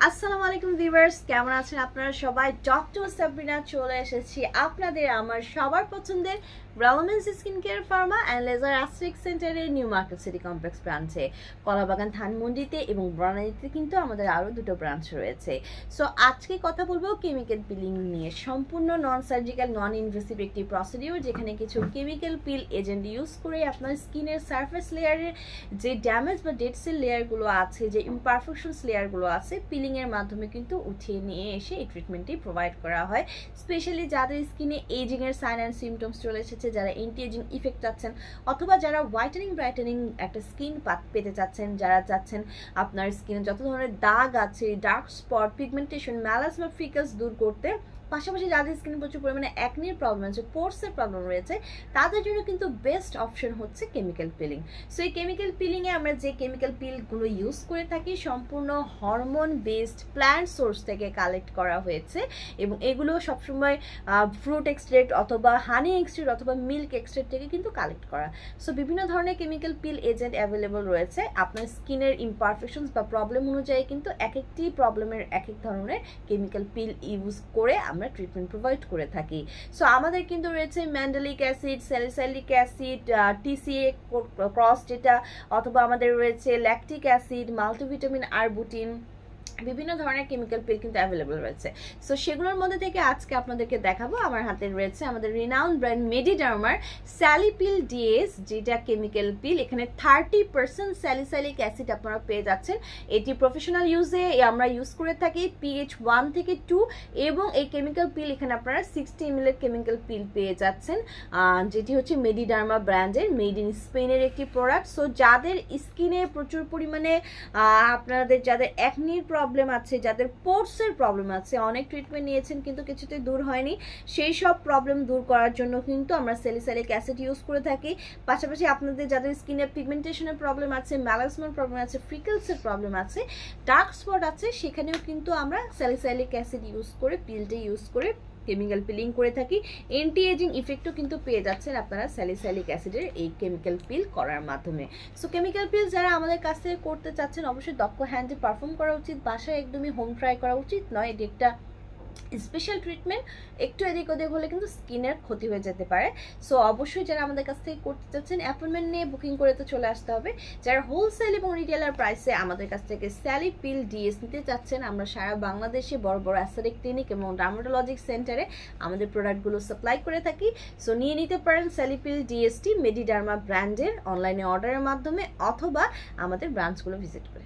আসসালামু আলাইকুম ভিউয়ার্স, কেমন আছেন আপনারা সবাই? ডক্টর সাবরিনা চলে এসেছি আপনাদের আমার সবার পছন্দের Relevance Skin Care Pharma and Laser Aesthetic সেন্টারের নিউ মার্কেট সিটি কমপ্লেক্স ব্রাঞ্চে, কলাবাগান ধানমন্ডিতে এবং বনানীতে কিন্তু আমাদের আরও দুটো ব্রাঞ্চ রয়েছে। সো আজকে কথা বলবো কেমিক্যাল পিলিং নিয়ে। সম্পূর্ণ নন সার্জিক্যাল নন ইনভেসিভ একটি প্রসিডিউর, যেখানে কিছু কেমিক্যাল পিল এজেন্ট ইউজ করে আপনার স্কিনের সারফেস লেয়ারের যে ড্যামেজ বা ডেড সেল লেয়ারগুলো আছে, যে ইমপারফেকশনস লেয়ারগুলো আছে, পিলিংয়ের মাধ্যমে কিন্তু উঠিয়ে নিয়ে এসে এই ট্রিটমেন্টটি প্রোভাইড করা হয়। স্পেশালি যাদের স্কিনে এজিংয়ের সাইন অ্যান্ড সিমটমস চলে এসেছে, যারা এন্টি এজিং ইফেক্ট চাচ্ছেন, অথবা যারা হোয়াইটেনিং ব্রাইটেনিং একটা স্কিন পেতে চাচ্ছেন, যারা চাচ্ছেন আপনার স্কিনে যত ধরনের দাগ আছে, ডার্ক স্পট, পিগমেন্টেশন, ম্যালাসমা, ফ্রিকলস দূর করতে, পাশাপাশি যাদের স্কিনে প্রচুর পরিমাণে অ্যাকনির প্রবলেম আছে, পোর্সের প্রবলেম রয়েছে, তাদের জন্য কিন্তু বেস্ট অপশন হচ্ছে কেমিক্যাল পিলিং। সো এই কেমিক্যাল পিলিংয়ে আমরা যে কেমিক্যাল পিলগুলো ইউজ করে থাকি সম্পূর্ণ হরমোন বেসড প্ল্যান্ট সোর্স থেকে কালেক্ট করা হয়েছে, এবং এগুলো সবসময় ফ্রুট এক্সট্রেক্ট অথবা হানি এক্সট্রেক্ট অথবা মিল্ক এক্সট্রেক্ট থেকে কিন্তু কালেক্ট করা। সো বিভিন্ন ধরনের কেমিক্যাল পিল এজেন্ট অ্যাভেলেবল রয়েছে। আপনার স্কিনের ইমপারফেকশনস বা প্রবলেম অনুযায়ী কিন্তু এক একটি প্রবলেমের এক এক ধরনের কেমিক্যাল পিল ইউজ করে আমরা ট্রিটমেন্ট প্রোভাইড করে থাকি। সো আমাদের কিন্তু রয়েছে mandelic acid, salicylic acid, TCA cross যেটা, অথবা আমাদের রয়েছে ল্যাকটিক অ্যাসিড, মাল্টিভিটামিন, আরবুটিন, বিভিন্ন ধরনের কেমিক্যাল পিল কিন্তু অ্যাভেলেবল রয়েছে। সো সেগুলোর মধ্যে থেকে আজকে আপনাদেরকে দেখাবো, আমার হাতে রয়েছে আমাদের রিনাউন্ড ব্র্যান্ড মেডিডার্মার স্যালিপিল ডিএস, যেটা কেমিক্যাল পিল। এখানে 30% স্যালিসাইলিক অ্যাসিড আপনারা পেয়ে যাচ্ছেন। এটি প্রফেশনাল ইউজে আমরা ইউজ করে থাকি, পিএইচ 1 থেকে 2, এবং এই কেমিক্যাল পিল এখানে আপনারা 60 ml কেমিক্যাল পিল পেয়ে যাচ্ছেন, যেটি হচ্ছে মেডিডার্মা ব্র্যান্ডের, মেড ইন স্পেনের একটি প্রোডাক্ট। সো যাদের স্কিনে প্রচুর পরিমাণে আপনাদের যাদের অ্যাকনির প্রবলেম আছে, যাদের পোর্সের প্রবলেম আছে, অনেক ট্রিটমেন্ট নিয়েছেন কিন্তু কিছুতেই দূর হয়নি, সেই সব প্রবলেম দূর করার জন্য কিন্তু আমরা স্যালিসাইলিক অ্যাসিড ইউজ করে থাকি। পাশাপাশি আপনাদের যাদের স্কিনে পিগমেন্টেশনের প্রবলেম আছে, ম্যালাসমার প্রবলেম আছে, ফ্রিকলসের প্রবলেম আছে, ডার্ক স্পট আছে, সেখানেও কিন্তু আমরা স্যালিসাইলিক অ্যাসিড ইউজ করে, পিলটা ইউজ করে কেমিক্যাল পিলিং করে থাকি। এন্টি এজিং ইফেক্টও কিন্তু পেয়ে যাচ্ছেন আপনারা স্যালিসাইলিক অ্যাসিডের এই কেমিক্যাল পিল করার মাধ্যমে। সো কেমিক্যাল পিল যারা আমাদের কাছ থেকে করতে চাচ্ছেন, অবশ্যই দক্ষ হ্যান্ডে পারফর্ম করা উচিত, বাসায় একদমই হোম ট্রাই করা উচিত নয়। এটি একটা স্পেশাল ট্রিটমেন্ট, একটু এদিক ওদিক হলে কিন্তু স্কিনের ক্ষতি হয়ে যেতে পারে। সো অবশ্যই যারা আমাদের কাছ থেকে করতে চাচ্ছেন অ্যাপয়েন্টমেন্ট নিয়ে বুকিং করে তো চলে আসতে হবে। যারা হোলসেল এবং রিটেলার প্রাইসে আমাদের কাছ থেকে স্যালিপিল ডিএস নিতে চাচ্ছেন, আমরা সারা বাংলাদেশে বড় বড় অ্যাস্থেটিক ক্লিনিক এবং ডার্মাটোলজিক সেন্টারে আমাদের প্রোডাক্টগুলো সাপ্লাই করে থাকি। সো নিয়ে নিতে পারেন স্যালিপিল ডিএসটি মেডিডার্মা ব্র্যান্ডের অনলাইনে অর্ডারের মাধ্যমে, অথবা আমাদের ব্রাঞ্চগুলো ভিজিট করে।